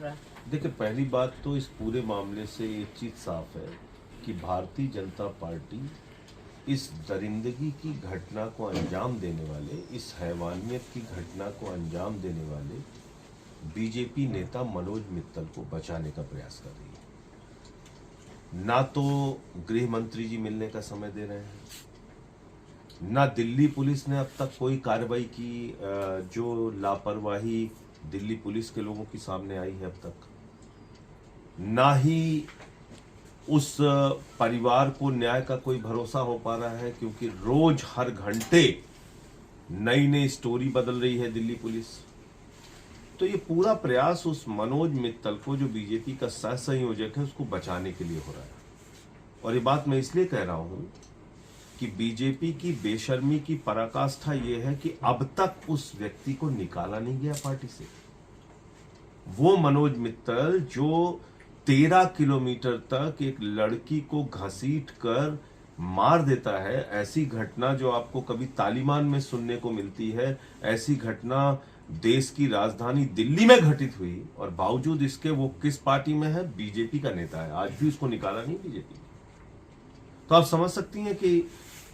रहा है? देखिए, पहली बात तो इस पूरे मामले से एक चीज साफ है कि भारतीय जनता पार्टी इस दरिंदगी की घटना को अंजाम देने वाले, इस हैवानियत की घटना को अंजाम देने वाले बीजेपी नेता मनोज मित्तल को बचाने का प्रयास कर रही है। ना तो गृह मंत्री जी मिलने का समय दे रहे हैं, ना दिल्ली पुलिस ने अब तक कोई कार्रवाई की, जो लापरवाही दिल्ली पुलिस के लोगों की सामने आई है अब तक, ना ही उस परिवार को न्याय का कोई भरोसा हो पा रहा है, क्योंकि रोज हर घंटे नई नई स्टोरी बदल रही है दिल्ली पुलिस। तो ये पूरा प्रयास उस मनोज मित्तल को, जो बीजेपी का सह संयोजक है, उसको बचाने के लिए हो रहा है। और ये बात मैं इसलिए कह रहा हूं कि बीजेपी की बेशर्मी की पराकाष्ठा ये है कि अब तक उस व्यक्ति को निकाला नहीं गया पार्टी से। वो मनोज मित्तल जो 13 किलोमीटर तक एक लड़की को घसीट कर मार देता है, ऐसी घटना जो आपको कभी तालिबान में सुनने को मिलती है, ऐसी घटना देश की राजधानी दिल्ली में घटित हुई, और बावजूद इसके वो किस पार्टी में है? बीजेपी का नेता है। आज भी उसको निकाला नहीं बीजेपी। तो आप समझ सकती हैं कि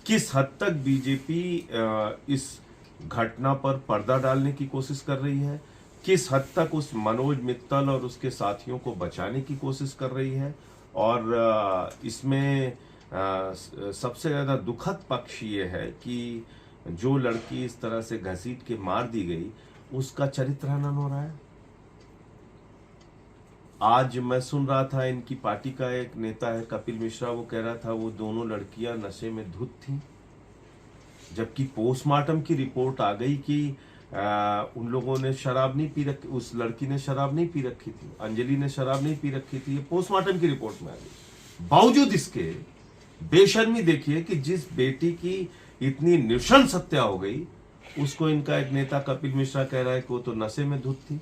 किस हद तक बीजेपी इस घटना पर पर्दा डालने की कोशिश कर रही है, किस हद तक उस मनोज मित्तल और उसके साथियों को बचाने की कोशिश कर रही है। और इसमें सबसे ज्यादा दुखद पक्ष ये है कि जो लड़की इस तरह से घसीट के मार दी गई, उसका चरित्र हनन हो रहा है। आज मैं सुन रहा था, इनकी पार्टी का एक नेता है कपिल मिश्रा, वो कह रहा था वो दोनों लड़कियां नशे में धुत थीं, जबकि पोस्टमार्टम की रिपोर्ट आ गई कि उन लोगों ने शराब नहीं पी रखी, उस लड़की ने शराब नहीं पी रखी थी, अंजलि ने शराब नहीं पी रखी थी। ये पोस्टमार्टम की रिपोर्ट में आ गई। बावजूद इसके बेशर्मी देखिए कि जिस बेटी की इतनी नृशंस हत्या हो गई, उसको इनका एक नेता कपिल मिश्रा कह रहा है कि वो तो नशे में धुत थी।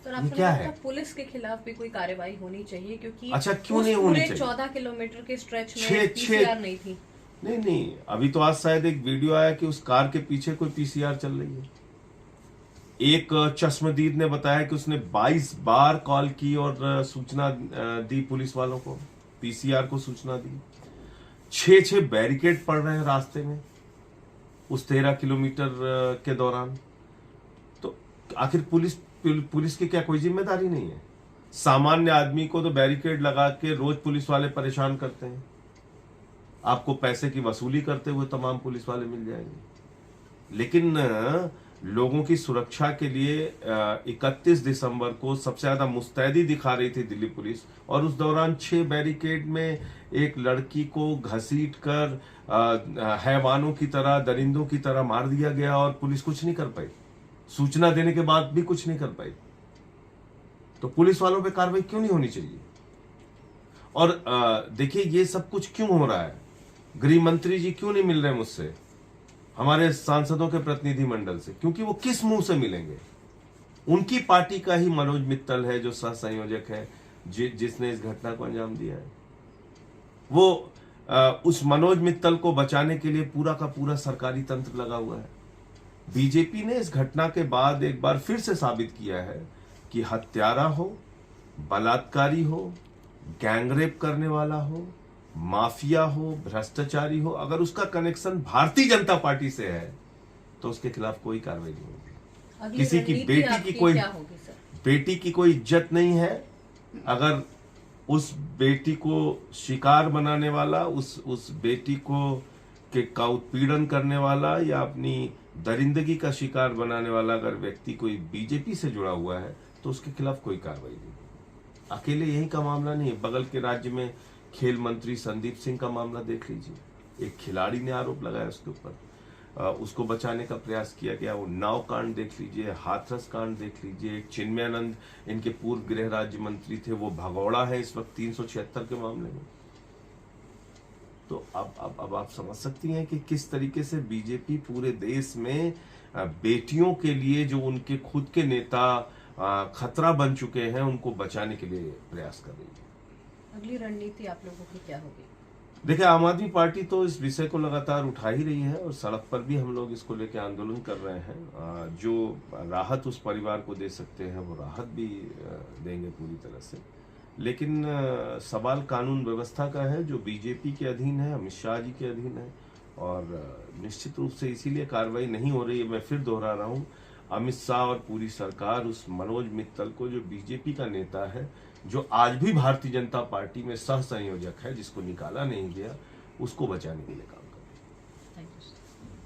तो क्या है? पुलिस के खिलाफ भी कोई कार्रवाई होनी चाहिए, क्योंकि अच्छा, क्यों नहीं होनी चाहिए? 14 किलोमीटर के स्ट्रेच में पीसीआर नहीं थी। नहीं, अभी तो आज शायद एक वीडियो आया कि उस कार के पीछे कोई पीसीआर चल रही है। एक चश्मदीद ने बताया कि उसने 22 बार कॉल की और सूचना दी पुलिस वालों को, पीसीआर को सूचना दी। 6 बैरिकेड पड़ रहे हैं रास्ते में उस 13 किलोमीटर के दौरान। तो आखिर पुलिस की क्या कोई जिम्मेदारी नहीं है? सामान्य आदमी को तो बैरिकेड लगा के रोज पुलिस वाले परेशान करते हैं। आपको पैसे की वसूली करते हुए तमाम पुलिस वाले मिल जाएंगे, लेकिन लोगों की सुरक्षा के लिए 31 दिसंबर को सबसे ज्यादा मुस्तैदी दिखा रही थी दिल्ली पुलिस, और उस दौरान 6 बैरिकेड में एक लड़की को घसीट कर हैवानों की तरह, दरिंदों की तरह मार दिया गया, और पुलिस कुछ नहीं कर पाई। सूचना देने के बाद भी कुछ नहीं कर पाई। तो पुलिस वालों पे कार्रवाई क्यों नहीं होनी चाहिए? और देखिए, ये सब कुछ क्यों हो रहा है? गृह मंत्री जी क्यों नहीं मिल रहे मुझसे, हमारे सांसदों के प्रतिनिधि मंडल से? क्योंकि वो किस मुंह से मिलेंगे? उनकी पार्टी का ही मनोज मित्तल है जो सह संयोजक है, जिसने इस घटना को अंजाम दिया है। वो उस मनोज मित्तल को बचाने के लिए पूरा का पूरा सरकारी तंत्र लगा हुआ है। बीजेपी ने इस घटना के बाद एक बार फिर से साबित किया है कि हत्यारा हो, बलात्कारी हो, गैंगरेप करने वाला हो, माफिया हो, भ्रष्टाचारी हो, अगर उसका कनेक्शन भारतीय जनता पार्टी से है तो उसके खिलाफ कोई कार्रवाई नहीं होगी। किसी की बेटी की कोई इज्जत नहीं है अगर उस बेटी को शिकार बनाने वाला, उस बेटी का उत्पीड़न करने वाला या अपनी दरिंदगी का शिकार बनाने वाला अगर व्यक्ति कोई बीजेपी से जुड़ा हुआ है तो उसके खिलाफ कोई कार्रवाई नहीं। अकेले यही का मामला नहीं है, बगल के राज्य में खेल मंत्री संदीप सिंह का मामला देख लीजिए। एक खिलाड़ी ने आरोप लगाया उसके ऊपर, उसको बचाने का प्रयास किया गया। वो नाव कांड देख लीजिए, हाथरस कांड देख लीजिए। चिन्मयानंद, इनके पूर्व गृह राज्य मंत्री थे, वो भगौड़ा है इस वक्त 376 के मामले में। तो अब आप समझ सकती हैं कि किस तरीके से बीजेपी पूरे देश में बेटियों के लिए, जो उनके खुद के नेता खतरा बन चुके हैं, उनको बचाने के लिए प्रयास कर रही है। अगली रणनीति आप लोगों की क्या होगी? देखिए, आम आदमी पार्टी तो इस विषय को लगातार उठा ही रही है और सड़क पर भी हम लोग इसको लेकर आंदोलन कर रहे हैं। जो राहत उस परिवार को दे सकते हैं वो राहत भी देंगे पूरी तरह से। लेकिन सवाल कानून व्यवस्था का है, जो बीजेपी के अधीन है, अमित शाह जी के अधीन है, और निश्चित रूप से इसीलिए कार्रवाई नहीं हो रही है। मैं फिर दोहरा रहा हूँ, अमित शाह और पूरी सरकार उस मनोज मित्तल को, जो बीजेपी का नेता है, जो आज भी भारतीय जनता पार्टी में सह संयोजक है, जिसको निकाला नहीं गया, उसको बचाने के लिए काम